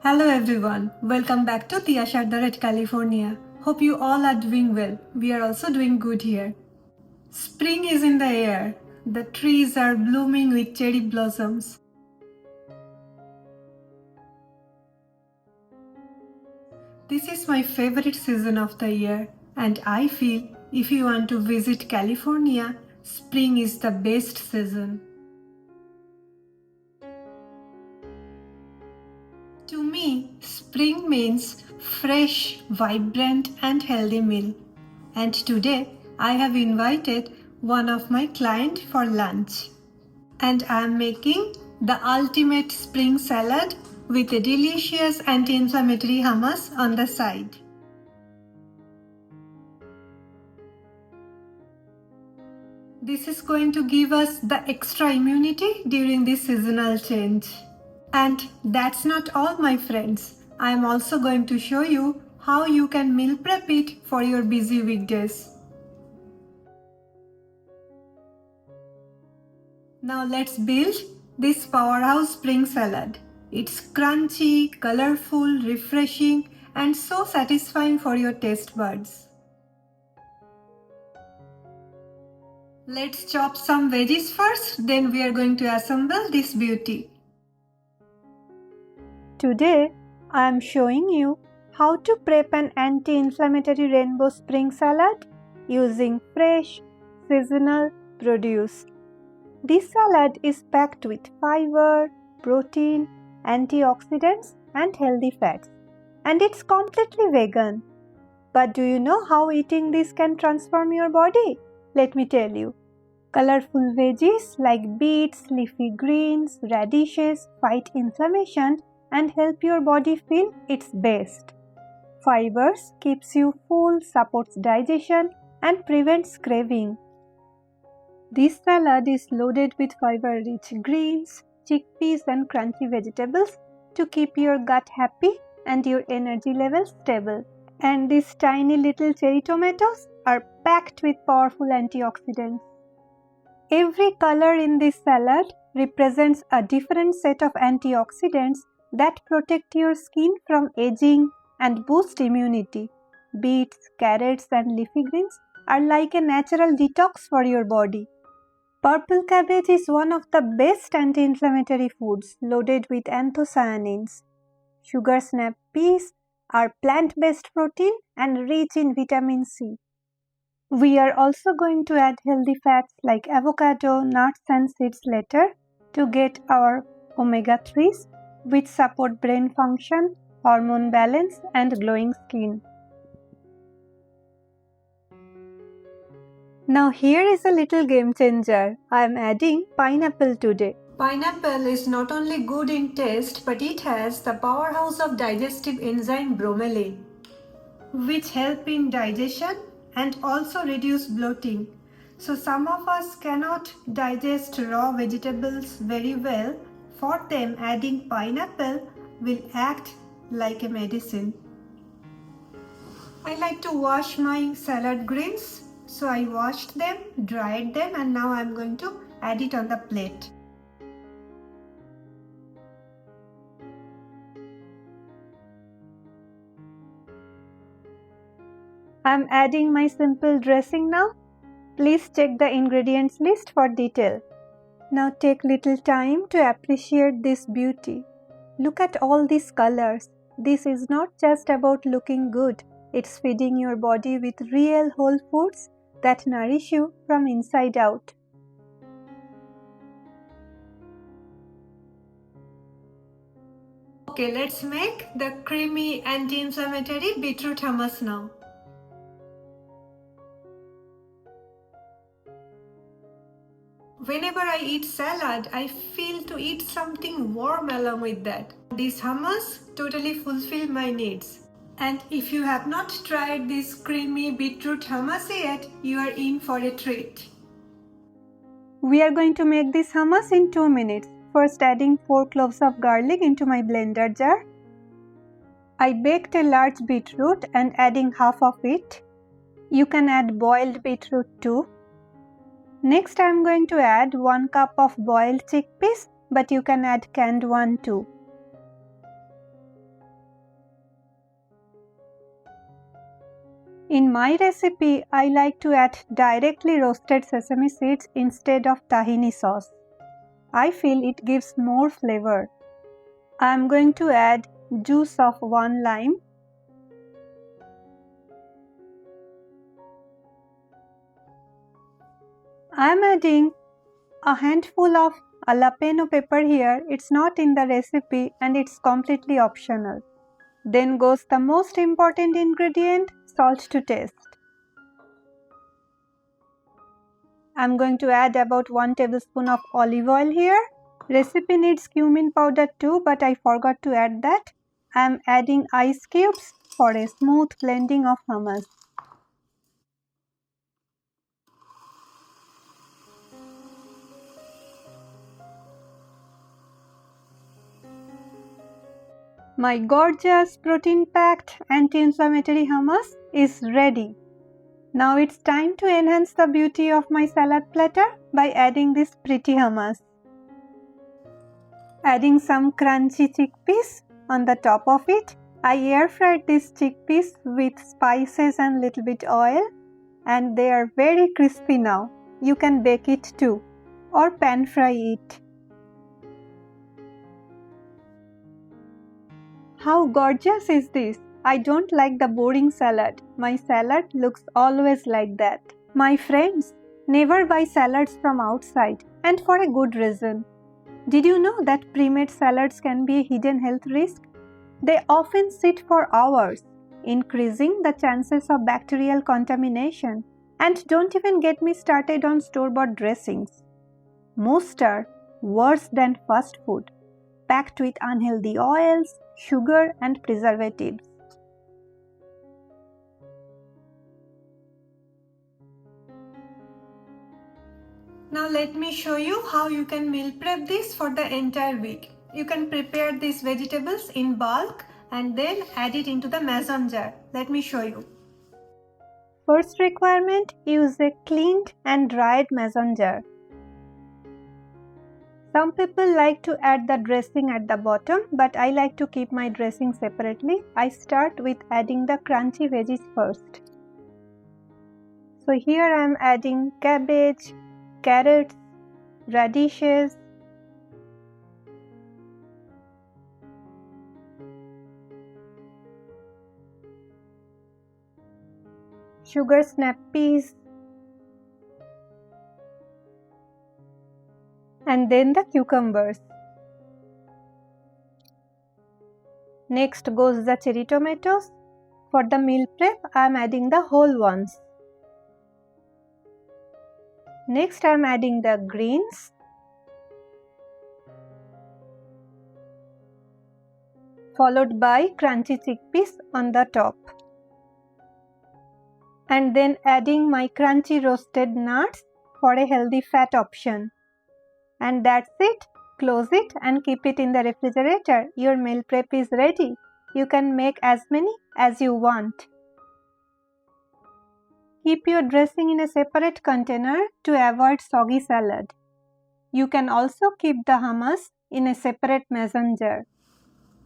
Hello everyone, welcome back to Red, California. Hope you all are doing well. We are also doing good here. Spring is in the air. The trees are blooming with cherry blossoms. This is my favorite season of the year, and I feel if you want to visit California, spring is the best season. To me, spring means fresh, vibrant and healthy meal. And today, I have invited one of my clients for lunch. And I am making the ultimate spring salad with a delicious anti-inflammatory hummus on the side. This is going to give us the extra immunity during this seasonal change. And that's not all, my friends. I am also going to show you how you can meal prep it for your busy weekdays. Now let's build this powerhouse spring salad. It's crunchy, colorful, refreshing, and so satisfying for your taste buds. Let's chop some veggies first, then we are going to assemble this beauty. Today, I am showing you how to prep an anti-inflammatory rainbow spring salad using fresh, seasonal produce. This salad is packed with fiber, protein, antioxidants and healthy fats. And it's completely vegan. But do you know how eating this can transform your body? Let me tell you. Colorful veggies like beets, leafy greens, radishes fight inflammation and help your body feel its best. Fibers keeps you full, supports digestion and prevents craving. This salad is loaded with fiber-rich greens, chickpeas and crunchy vegetables to keep your gut happy and your energy levels stable. And these tiny little cherry tomatoes are packed with powerful antioxidants. Every color in this salad represents a different set of antioxidants that protect your skin from aging and boost immunity. Beets, carrots and leafy greens are like a natural detox for your body. Purple cabbage is one of the best anti-inflammatory foods loaded with anthocyanins. Sugar snap peas are plant-based protein and rich in vitamin C. We are also going to add healthy fats like avocado, nuts and seeds later to get our omega-3s, which support brain function, hormone balance and glowing skin. Now here is a little game changer. I am adding pineapple today. Pineapple is not only good in taste, but it has the powerhouse of digestive enzyme bromelain, which help in digestion and also reduce bloating. So some of us cannot digest raw vegetables very well. For them, adding pineapple will act like a medicine. I like to wash my salad greens. So I washed them, dried them and now I am going to add it on the plate. I am adding my simple dressing now. Please check the ingredients list for detail. Now take little time to appreciate this beauty. Look at all these colors. This is not just about looking good. It's feeding your body with real whole foods that nourish you from inside out. Okay, let's make the creamy anti-inflammatory beetroot hummus now. Whenever I eat salad, I feel to eat something warm along with that. This hummus totally fulfill my needs. And if you have not tried this creamy beetroot hummus yet, you are in for a treat. We are going to make this hummus in 2 minutes. First adding 4 cloves of garlic into my blender jar. I baked a large beetroot and adding half of it. You can add boiled beetroot too. Next I am going to add 1 cup of boiled chickpeas, but you can add canned one too. In my recipe, I like to add directly roasted sesame seeds instead of tahini sauce. I feel it gives more flavor. I am going to add juice of 1 lime. I am adding a handful of jalapeno pepper here. It's not in the recipe and it's completely optional. Then goes the most important ingredient, salt to taste. I'm going to add about 1 tablespoon of olive oil here. Recipe needs cumin powder too, but I forgot to add that. I'm adding ice cubes for a smooth blending of hummus. My gorgeous protein-packed anti-inflammatory hummus is ready. Now it's time to enhance the beauty of my salad platter by adding this pretty hummus. Adding some crunchy chickpeas on the top of it. I air fried these chickpeas with spices and little bit oil and they are very crispy now. You can bake it too or pan fry it. How gorgeous is this? I don't like the boring salad. My salad looks always like that. My friends, never buy salads from outside, and for a good reason. Did you know that pre-made salads can be a hidden health risk? They often sit for hours, increasing the chances of bacterial contamination. And don't even get me started on store-bought dressings. Most are worse than fast food, packed with unhealthy oils, sugar and preservatives. Now let me show you how you can meal prep this for the entire week. You can prepare these vegetables in bulk and then add it into the mason jar. Let me show you. First requirement, use a cleaned and dried mason jar. Some people like to add the dressing at the bottom, but I like to keep my dressing separately. I start with adding the crunchy veggies first. So here I am adding cabbage, carrots, radishes, sugar snap peas, and then the cucumbers. Next goes the cherry tomatoes. For the meal prep, I am adding the whole ones. Next I am adding the greens, followed by crunchy chickpeas on the top. And then adding my crunchy roasted nuts for a healthy fat option. And that's it. Close it and keep it in the refrigerator. Your meal prep is ready. You can make as many as you want. Keep your dressing in a separate container to avoid soggy salad. You can also keep the hummus in a separate mason jar.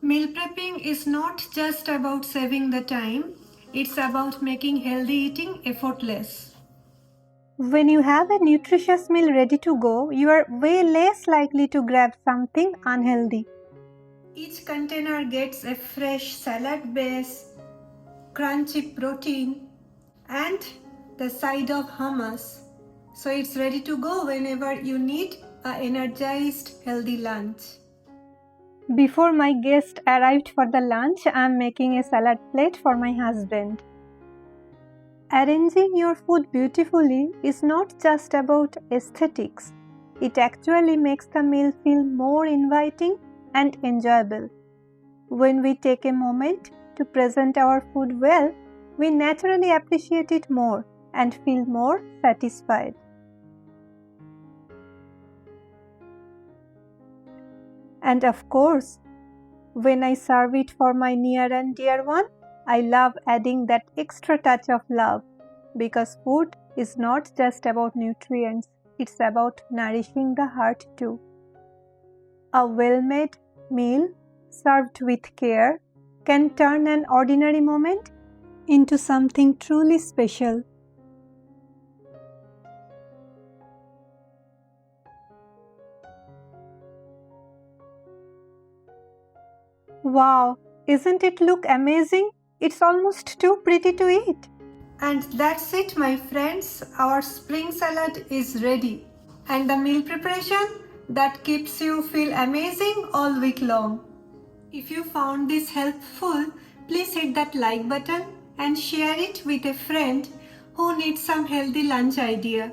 Meal prepping is not just about saving the time, it's about making healthy eating effortless. When you have a nutritious meal ready to go, you are way less likely to grab something unhealthy. Each container gets a fresh salad base, crunchy protein, and the side of hummus. So it's ready to go whenever you need an energized, healthy lunch. Before my guest arrived for the lunch, I am making a salad plate for my husband. Arranging your food beautifully is not just about aesthetics. It actually makes the meal feel more inviting and enjoyable. When we take a moment to present our food well, we naturally appreciate it more and feel more satisfied. And of course, when I serve it for my near and dear one, I love adding that extra touch of love, because food is not just about nutrients, it's about nourishing the heart too. A well-made meal served with care can turn an ordinary moment into something truly special. Wow, isn't it look amazing? It's almost too pretty to eat. And that's it, my friends. Our spring salad is ready. And the meal preparation that keeps you feel amazing all week long. If you found this helpful, please hit that like button and share it with a friend who needs some healthy lunch idea.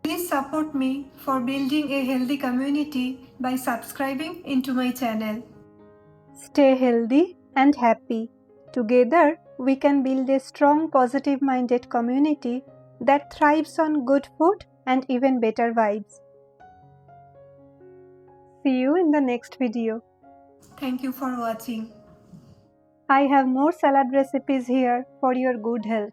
Please support me for building a healthy community by subscribing into my channel. Stay healthy and happy. Together, we can build a strong, positive-minded community that thrives on good food and even better vibes. See you in the next video. Thank you for watching. I have more salad recipes here for your good health.